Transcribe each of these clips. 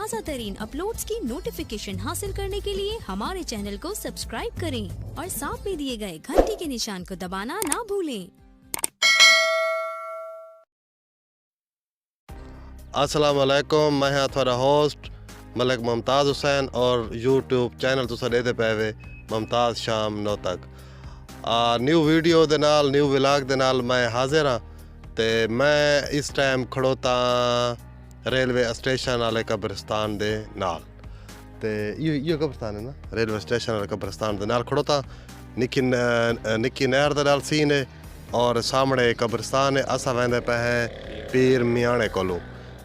ताज़ा तरीन अपलोड्स की नोटिफिकेशन हासिल करने के लिए हमारे चैनल को सब्सक्राइब करें और साथ में दिए गए घंटी के निशान को दबाना ना भूलें। अस्सलाम वालेकुम, मैं हाँ थोड़ा होस्ट मलिक मुमताज़ हुसैन और यूट्यूब चैनल तुसा देते पे वे मुमताज़ शाम 9 तक न्यू वीडियो दे नाल न्यू व्लॉग दे नाल मैं हाजिर हाँ। ते मैं इस टाइम खड़ोता रेलवे स्टेशन वाले कब्रिस्तान दे नाल। ते यो कब्रिस्तान है ना, रेलवे स्टेशन वाले कब्रिस्तान दे नाल खड़ोता। निक्की नहर दे नाल सीन है और सामने कब्रिस्तान है। असा वेंदे पे है पीर मियाणे कोलों।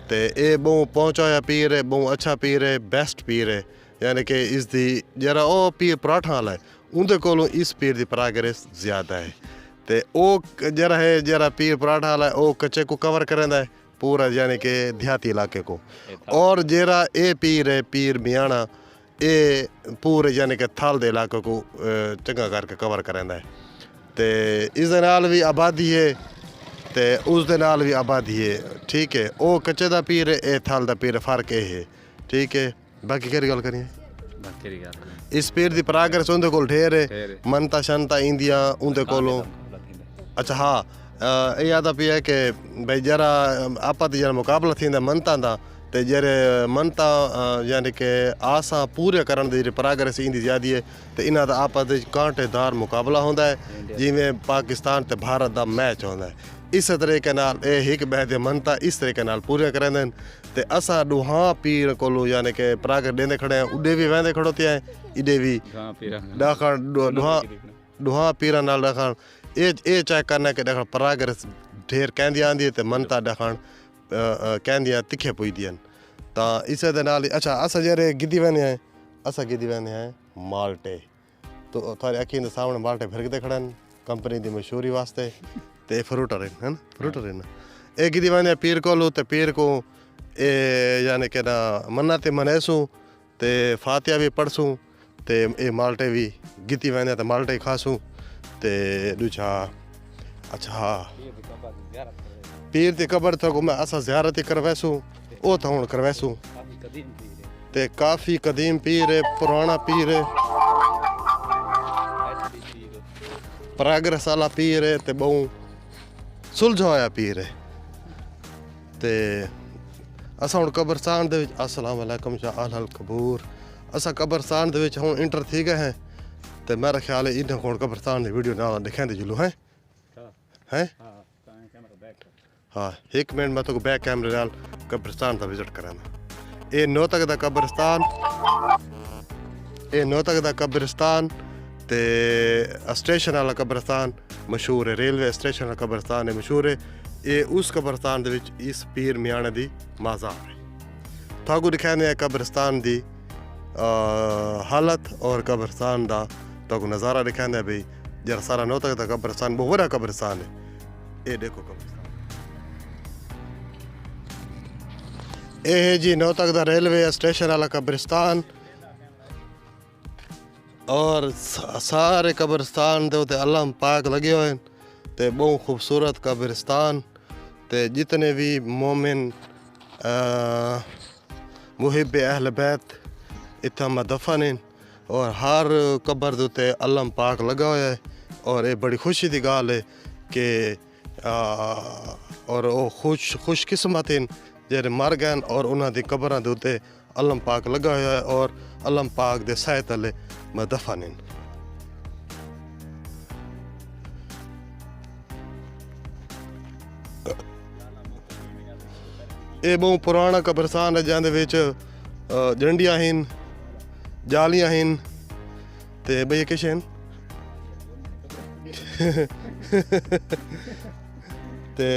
ते ये बहु पहुंचा होया पीर है, बहु अच्छा पीर है, बेस्ट पीर है। यानी कि इसकी जरा ओ पीर पराठा वाला है, उनके कोलों इस पीर की प्रोग्रेस ज़्यादा है। ते ओ जरा है जरा पीर पराठा वाला है, ओ कच्चे को कवर करेंदा है पूरा, यानी कि देहाती इलाके को। और जरा ए पीर है पीर मियाणा, ये पूरे यानी कि थल दे इलाके को चंगा करके कवर करेंदा है। ते इस दे नाल भी आबादी है ते उस दे नाल भी आबादी है। ठीक है, ओ कच्चे दा पीर है, ए थल दा पीर, फर्क ये है। ठीक है, बाकी केरी गल करिए। इस पीर दी प्रोग्रेस उनदे कोल ढेर है, मनता शनता इंदियां उनदे कोलों। अच्छा हाँ, ये आता पी है कि भाई जरा आपा दी जरा मुकाबला थींदा मनता दा, ते जरे मनता यानी कि आसा पूरे करन दी प्रोग्रेस इंदी ज़्यादा है। ते इन्हां दा आपा दे कांटेदार मुकाबला होंदा है, जिवें पाकिस्तान ते भारत दा मैच होंदा है। इस तरीके नाल एक बह दे मनता इस तरीके नाल पूरे करेंदे न। ते असां दुहा पीर कोलों यानी कि प्रोग्रेस देंदे खड़े हैं। उडे भी वेंदे खड़ोते हैं, इडे भी डाखण दुहा पीर नाल डाखण ये चेक करना कि डाखण प्रोग्रेस ढेर कहंदी आंदी है ते मनता डाखण कहंदियां तिखे पुजदियां। तां इस दे नाल अच्छा असां जरे गिद्दी वेंदे हैं, असां गिद्दी वेंदे हैं माल्टे। तो थारे अखीं दे सामने माल्टे फिरकदे खड़े न कंपनी दी मशहूरी वास्ते। ते फ्रूटर है ना, फ्रूटर है ना। ए गिद्दी वेंदे पीर कोलों ते पीर को ए यानी कि ना मन्नत मनेसूं ते फातिहा भी पढ़सूं ते ए माल्टे भी गिद्दी वेंदे ते माल्टे खासूं ते दूजा। अच्छा हाँ, पीर दी कबर तो मैं असा ज़ियारत ही करवैसूं, ओ तो हुण करवैसूं। ते काफ़ी कदीम पीर है, पुराना पीर है, प्रोग्रेस वाला पीर है ते बहु सुलझा होया पीर है। ते असां हुण कब्रिस्तान दे विच अस्सलाम वालेकुम शाह अल कबूर असां कब्रिस्तान दे विच हुण इंटर थी गए हैं। ते मेरा ख्याल है इन्हें हुण कब्रिस्तान दी वीडियो नाल दिखांदे जुलूं हैं हैं। हाँ, एक मिनट मैं तो बैक कैमरे नाल कब्रिस्तान दा विजिट कराना। ये 9 तक दा कब्रिस्तान, ये 9 तक दा कब्रिस्तान ते स्टेशन वाला कब्रिस्तान मशहूर है, रेलवे स्टेशन वाला कब्रिस्तान है मशहूर है। ये उस कब्रिस्तान दे विच इस पीर मियाणे दी मज़ार है। थाकू दिखाने हैं कब्रिस्तान दी हालत और कब्रिस्तान दा ताकू नज़ारा दिखाने हैं। भाई जरा सारा 9 तक दा कब्रिस्तान बहुत बड़ा कब्रिस्तान है। ये देखो कब्रिस्तान, ये है जी 9 तक दा रेलवे स्टेशन वाला कब्रिस्तान। और सारे कब्रिस्तान दे उत्ते अलम पाक लगे हुए हैं। ते बहुत खूबसूरत कब्रिस्तान। ते जितने भी मोमिन मुहिब अहल बैत इत्थे दफन हैं और हर कब्र दे उत्ते अलम पाक लगा हुआ है। और ये बड़ी खुशी की गाल है कि और वो खुशकिस्मत हैं जेरे मर गए और उन्हों की कब्र के उत्ते अलम पाक लगा हुआ है और अलम पाक दे सह तले दफन हैं। ये बहुत पुराना कब्रिस्तान है जिंदे विच झंडियां हैं, जालियां हैं ते भई किश हैं ते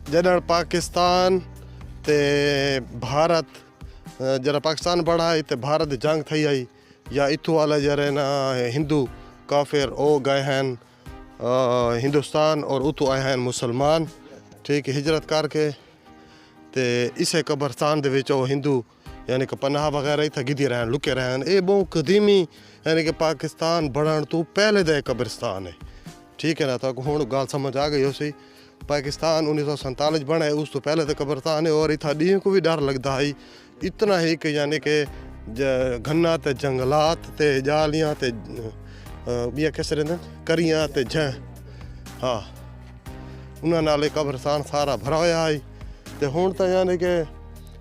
जॾहिं पाकिस्तान ते भारत जरा पाकिस्तान बड़ा है ते भारत दी जंग थी आई या इत्थों वाले जरे ना हिंदू काफिर ओ गए हैं हिंदुस्तान और उतो आए हैं मुसलमान। ठीक है, हिजरत करके ते इसे कब्रिस्तान दे विच हिंदू यानी कि पनाह वगैरह इत्थे गिद्दी रहन लुके रहन। ये बहुत कदीमी यानी कि पाकिस्तान बढ़न तो पहले दा कब्रिस्तान है। ठीक है ना, तो हुण गल समझ आ गई उसी। पाकिस्तान 1947 बना है, उस तो पहले तो कब्रिस्तान है। और इतना डी को भी डर लगता है, इतना ही कि यानी कि घन्ना ते जंगलात ते जालियां ते बिया किस रहंदे करियां ते ज हाँ उन्हां नाल कब्रिस्तान सारा भरा होया है। ते हुण तो यानी कि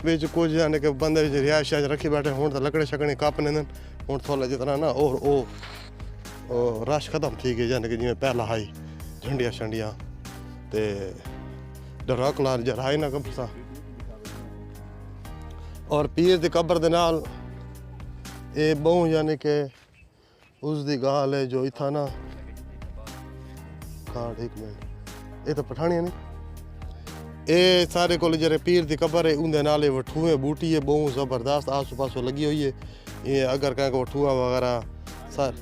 विच कुछ यानी कि बंदे विच रिहायश रखी बैठे, हुण तो लकड़े शकड़े कपने न, हुण थोड़ा जितना ना और ओ रश खत्म थी गई, यानी कि जिवें पहला हाई झंडियां शंडियां ते डराकुला जराए ना कब्रिस्तान। और पीर दी कब्र दे नाल ये बहु यानी कि उसकी गाल है जो इतना ना हाँ एक मिनट ये तो पठानी नहीं ये सारे को जरे पीर की कब्र है उनके नाल वठूए बूटी है बहुत ज़बरदस्त आसो पासो लगी हुई है। ये अगर कहीं वठूआ वगैरह सर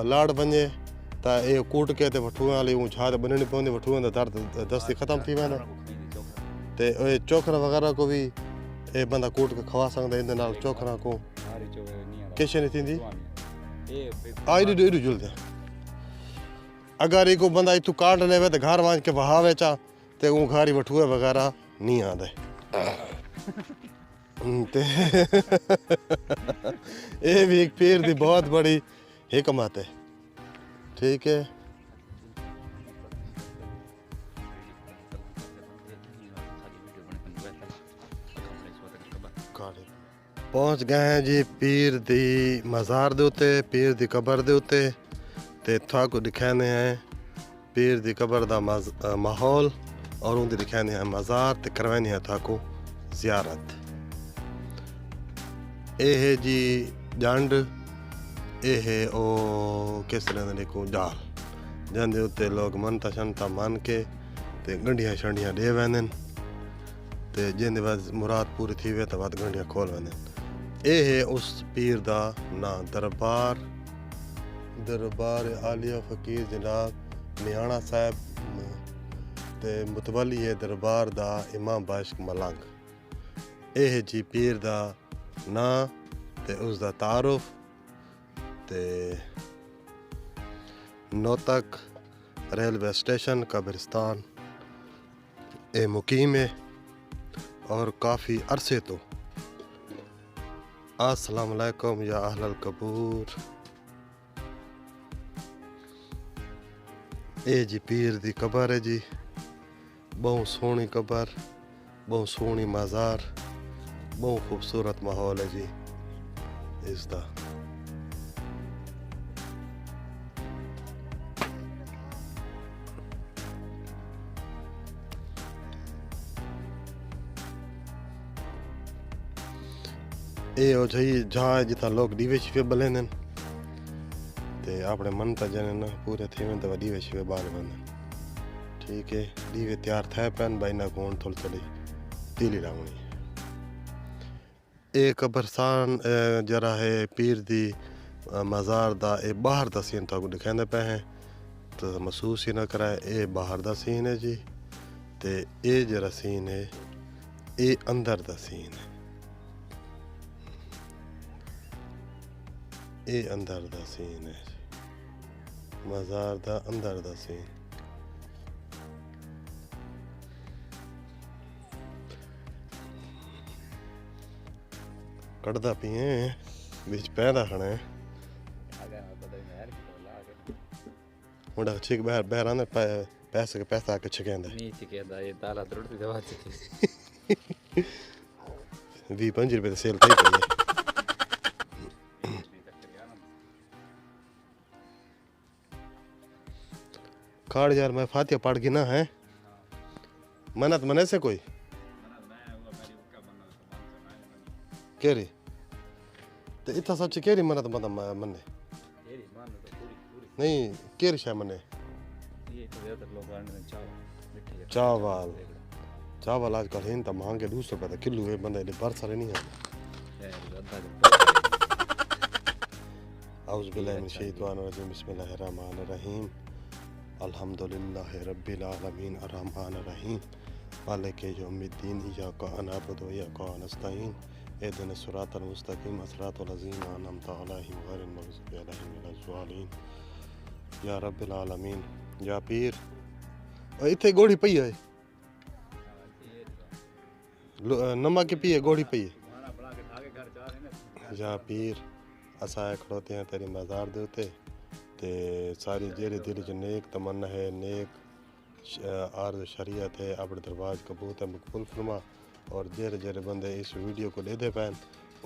लाड़ बने तो ये कूट के ते वठूए वाली छात बननी पवंदी, वठूए का दर्द दस्ती ख़त्म थी वेंदा। ते चोखरा वगैरह को भी ये बंदा कूट के खवा सकता, इन नाल चोखरा को किश नहीं थींदी आई एडू जुलदे। अगर एक बंदा इतू काट ले तो घर वांच के बहावे चा ते वो घर ही वठूए वगैरह नहीं आते। ये भी एक पीर दी बहुत बड़ी हिकमत है, ठीक है। पहुंच गए हैं जी पीर दी मज़ार दे उत्ते, पीर दी कबर दे उत्ते ते थाको दिखाने हैं पीर दी कबर दा माहौल और उनकी दिखाने हैं मज़ार ते करवाने हैं थाको ज़ियारत। ये है जी जंड, ये है ओ किस तरह को डाल जंदे उत्ते लोग मनता शनता मन के ते गंढियां शंडियां दे वेंदन ते जिंदे बाद मुराद पूरी थी वे तो बाद गंढियां खोल वेंदन। ये है उस पीर दा ना दरबार, दरबार आलिया फ़कीर जनाब मियाणा साहब ते मुतवली है दरबार दा इमाम बाशिक मलंग। ये है जी पीर दा ना ते उसका तारुफ ते नौतक रेलवे स्टेशन कब्रिस्तान ए मुकीम है और काफ़ी अरसे तो। अस्सलाम वालेकुम या अहलल कबूर। ये जी पीर दी कबर है जी, बहुत सोहनी कबर, बहुत सोहनी मज़ार, बहुत खूबसूरत माहौल है जी इसका। ये हो जाइए जहाँ जितना लोग दीवे शिवे बलेंदन ते अपने मन ता जने ना पूरे थे में तो दीवे शिवे बाल बंदन, ठीक है। दीवे तैयार थे पैन भाई ना कौन थोड़ी थोड़ी तीली लावनी। एक कब्रिस्तान जरा है पीर दी मज़ार दा ए बाहर दा सीन तो दिखाते पे हैं तो महसूस ही ना कराए। ये बाहर दा सीन है जी ते ये जरा सीन है ये अंदर दा सीन है, ये अंदर दा सीन है मज़ार दा अंदर दा सीन। कटदा पिए बिच पैदा खड़े मुंडा छिक बाहर बाहर आंदे पैसे के पैसा के छिकेंदा नहीं छिकेंदा ये दाला दरुड़ी दवा छिके 20-25 रुपए सेल थई पई है। खाड़ यार मैं फातिया पढ़ के ना है मन्नत मने से कोई केरी तो इतना सच केरी मन्नत मतलब मने नहीं केरी शायद मने चावल चावल आजकल हैं तो महंगे 200 रुपये किलो है बंदे भर सारे नहीं है। औज़ु बिल्लाहि मिनश शैतानिर रजीम बिस्मिल्लाहिर रहमानिर रहीम अल्हम्दुलिल्लाहि रब्बिल आलमीन अर्रहमानिर रहीम मालिकि यौमिद्दीन इय्याका नअबुदु व इय्याका नस्तईन इहदिनस सिरातल मुस्तकीम सिरातल लज़ीना अनअमता अलैहिम गैरिल मग़ज़ूबि अलैहिम वलद्दालीन। या रब्बिल आलमीन या पीर इत्थे गोड़ी पई है नमक की पी है गोड़ी पई है या पीर असा खड़ोते हैं तेरी मज़ार दे उते ते सारी जेरे दिल च नेक तमन्ना है नेक आर्ज़ शरीयत है अपने दरबार कबूल है मकबूल फरमा और जेरे जेरे बंदे इस वीडियो को लेते पैन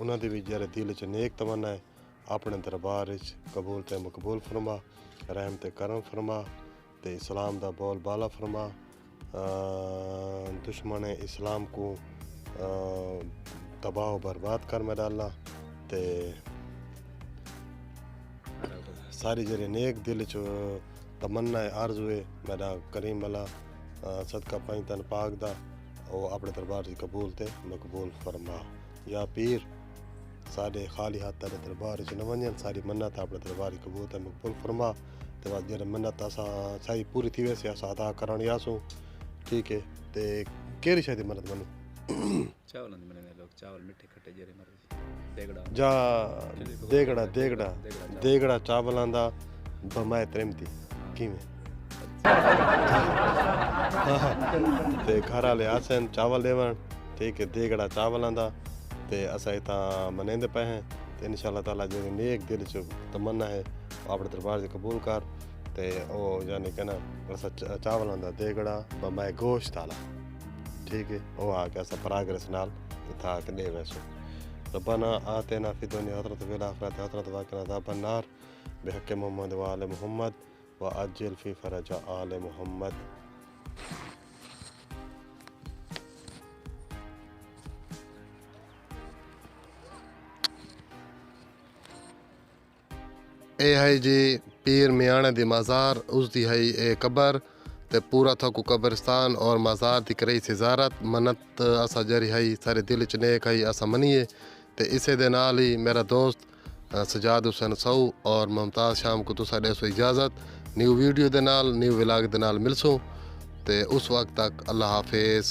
उन्होंने भी जेरे दिल च नेक तमन्ना है अपने दरबार कबूल ते मकबूल फरमा रहम ते करम फरमा ते इस्लाम दा बोल बाला फरमा दुश्मन इस्लाम को तबाह बर्बाद कर में डालना ते सारी जेरे नेक दिल च तमन्ना है आरज़ू है मेरा करीम अला सदका पाई तन पाक दा ओ अपने दरबार की कबूल ते मकबूल फरमा या पीर सारे खाली हाथ तेरे दरबार च न वञनि सारी मन्नत अपने दरबार की कबूल ते मकबूल फरमा ते बाद जेरे मन्नत असां सही पूरी थी वैसे असां अदा करण यासूं ठीक है ते केरी शय दी मन्नत मनु चावल मने लोग चावल मिठे खट्टे जेरे मर देगड़ा जा देगड़ा देगड़ा देगड़ा चावलां दा बमाए त्रेमती किवें ते घर वाले आसन चावल देवन ठीक है देगड़ा चावलां दा ते असां इतां मनेंदे पे हैं ते इंशाअल्लाह ताला जेरी नेक दिल च तमन्ना है अपने दरबार से कबूल कर ते ओ यानी कि ना असां चावलां दा देगड़ा बमाए गोश्त आला ठीक है वो आके असां परागरस नाल इतां आके दे वैसो रब्बाना आतेना फी दुनिया हज़रत व आखिरत हज़रत वक़िना अज़ाबन नार बिहक़्क़ि मुहम्मद व आले मुहम्मद व अज्जिल फी फ़रज आले मुहम्मद। ए है जी पीर मियाणे दी मज़ार उसदी है ए कबर ते पूरा थकू कब्रिस्तान और मज़ार दी करई सिजारत मन्नत असा जरी है सारे दिल च नेक है असा मनीए ते इसे दे नाल ही मेरा दोस्त सजाद हुसैन सऊ और मुमताज़ शाम को तुसा देसो इजाज़त न्यू वीडियो दे नाल न्यू व्लॉग दे नाल मिलसूं ते उस वक्त तक अल्लाह हाफिज़।